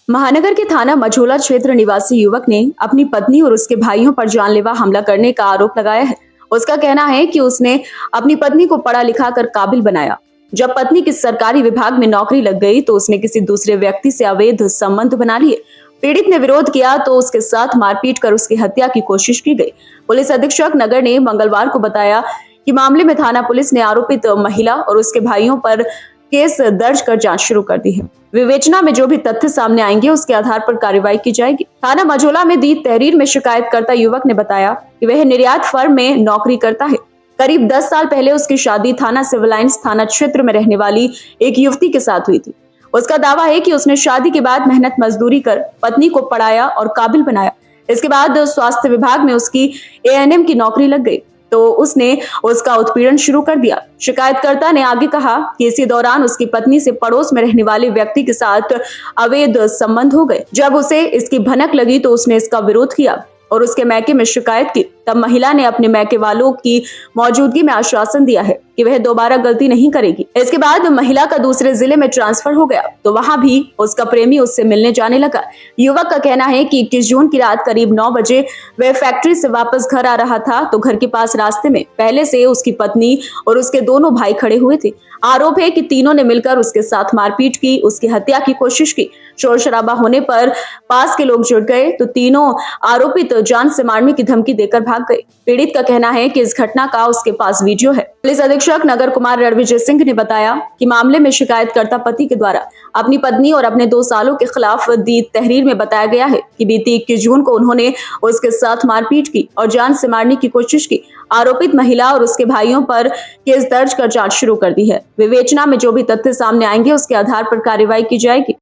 महानगर के थाना मझोला क्षेत्र निवासी युवक ने अपनी पत्नी और उसके भाइयों पर जानलेवा हमला करने का आरोप लगाया है। उसका कहना है कि उसने अपनी पत्नी को पढ़ा लिखा कर काबिल बनाया। जब पत्नी किसी सरकारी विभाग में नौकरी लग गई तो उसने किसी दूसरे व्यक्ति से अवैध संबंध बना लिए। पीड़ित ने विरोध किया तो उसके साथ मारपीट कर उसकी हत्या की कोशिश की गई। पुलिस अधीक्षक नगर ने मंगलवार को बताया कि मामले में थाना पुलिस ने आरोपित महिला और उसके भाइयों पर केस दर्ज कर जांच शुरू कर दी है। विवेचना में जो भी तथ्य सामने आएंगे उसके आधार पर कार्रवाई की जाएगी। थाना मझोला में दी तहरीर में शिकायतकर्ता युवक ने बताया कि वह निर्यात फर्म में नौकरी करता है। करीब 10 साल पहले उसकी शादी थाना सिविल लाइंस थाना क्षेत्र में रहने वाली एक युवती के साथ हुई थी। उसका दावा है कि उसने शादी के बाद मेहनत मजदूरी कर पत्नी को पढ़ाया और काबिल बनाया। इसके बाद स्वास्थ्य विभाग में उसकी ANM की नौकरी लग गई तो उसने उसका उत्पीड़न शुरू कर दिया। शिकायतकर्ता ने आगे कहा कि इसी दौरान उसकी पत्नी से पड़ोस में रहने वाले व्यक्ति के साथ अवैध संबंध हो गए। जब उसे इसकी भनक लगी तो उसने इसका विरोध किया और उसके मैके में शिकायत की। तब महिला ने अपने मैके वालों की मौजूदगी में आश्वासन दिया है कि वह दोबारा गलती नहीं करेगी। इसके बाद महिला का दूसरे जिले में ट्रांसफर हो गया तो वहां भी उसका प्रेमी उससे मिलने जाने लगा। युवक का कहना है कि 21 जून की रात करीब 9 बजे वह फैक्ट्री से वापस घर आ रहा था तो घर के पास रास्ते में पहले से उसकी पत्नी और उसके दोनों भाई खड़े हुए थे। आरोप है कि तीनों ने मिलकर उसके साथ मारपीट की, उसकी हत्या की कोशिश की। शोर शराबा होने पर पास के लोग जुट गए तो तीनों आरोपित जान से मारने की धमकी देकर भाग गए। पीड़ित का कहना है कि इस घटना का उसके पास वीडियो है। पुलिस अधीक्षक नगर कुमार रणविजय सिंह ने बताया कि मामले में शिकायतकर्ता पति के द्वारा अपनी पत्नी और अपने 2 सालों के खिलाफ दी तहरीर में बताया गया है कि बीती 21 जून को उन्होंने उसके साथ मारपीट की और जान से मारने की कोशिश की। आरोपित महिला और उसके भाइयों पर केस दर्ज कर जांच शुरू कर दी है। विवेचना में जो भी तथ्य सामने आएंगे उसके आधार पर कार्रवाई की जाएगी।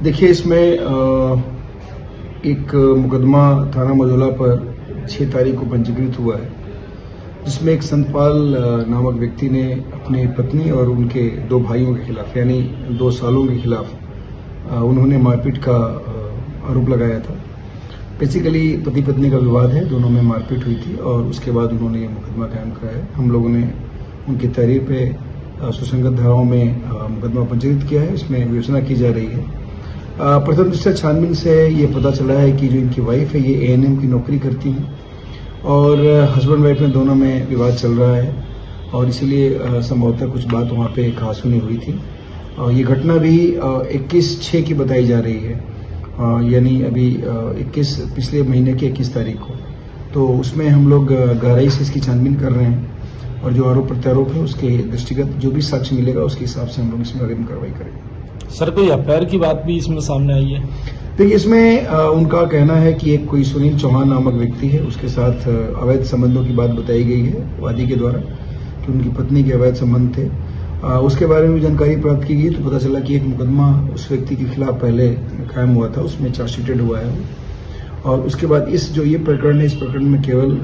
देखिए, इसमें एक मुकदमा थाना मझोला पर 6 तारीख को पंजीकृत हुआ है, जिसमें एक संतपाल नामक व्यक्ति ने अपनी पत्नी और उनके 2 भाइयों के खिलाफ यानी 2 सालों के खिलाफ उन्होंने मारपीट का आरोप लगाया था। बेसिकली पति पत्नी का विवाद है, दोनों में मारपीट हुई थी और उसके बाद उन्होंने ये मुकदमा कायम किया है। हम लोगों ने उनकी तहरीर पे सुसंगत धाराओं में मुकदमा पंजीकृत किया है। इसमें विवेचना की जा रही है। प्रथम दृष्टया छानबीन से ये पता चला है कि जो इनकी वाइफ है ये ANM की नौकरी करती हैं और हस्बैंड वाइफ में दोनों में विवाद चल रहा है और इसलिए संभवतः कुछ बात वहाँ पे कहासुनी हुई थी। और ये घटना भी 21/6 की बताई जा रही है, यानी अभी 21 पिछले महीने की 21 तारीख को। तो उसमें हम लोग गहराई से इसकी छानबीन कर रहे हैं और जो आरोप प्रत्यारोप है उसके दृष्टिगत जो भी साक्ष्य मिलेगा उसके हिसाब से हम लोग इसमें अग्रिम कार्रवाई करेंगे। सर, कोई अफेयर की बात भी इसमें सामने आई है? देखिए, इसमें उनका कहना है कि एक कोई सुनील चौहान नामक व्यक्ति है, उसके साथ अवैध संबंधों की बात बताई गई है वादी के द्वारा कि उनकी पत्नी के अवैध संबंध थे। उसके बारे में जानकारी प्राप्त की गई तो पता चला कि एक मुकदमा उस व्यक्ति के खिलाफ पहले कायम हुआ था, उसमें चार्जशीटेड हुआ है और उसके बाद इस जो ये प्रकरण है, इस प्रकरण में केवल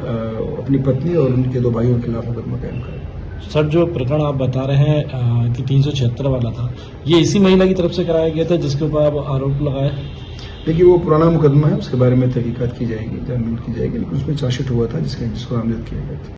अपनी पत्नी और उनके 2 भाइयों के खिलाफ मुकदमा कायम करेगा। सर, जो प्रकरण आप बता रहे हैं कि 376 वाला था, ये इसी महिला की तरफ से कराया गया था जिसके ऊपर आप आरोप लगाए? देखिए, वो पुराना मुकदमा है, उसके बारे में तहकीकात की जाएगी, जानबीन की जाएगी, लेकिन उसमें चार्जशीट हुआ था जिसको नामजद किया गया था।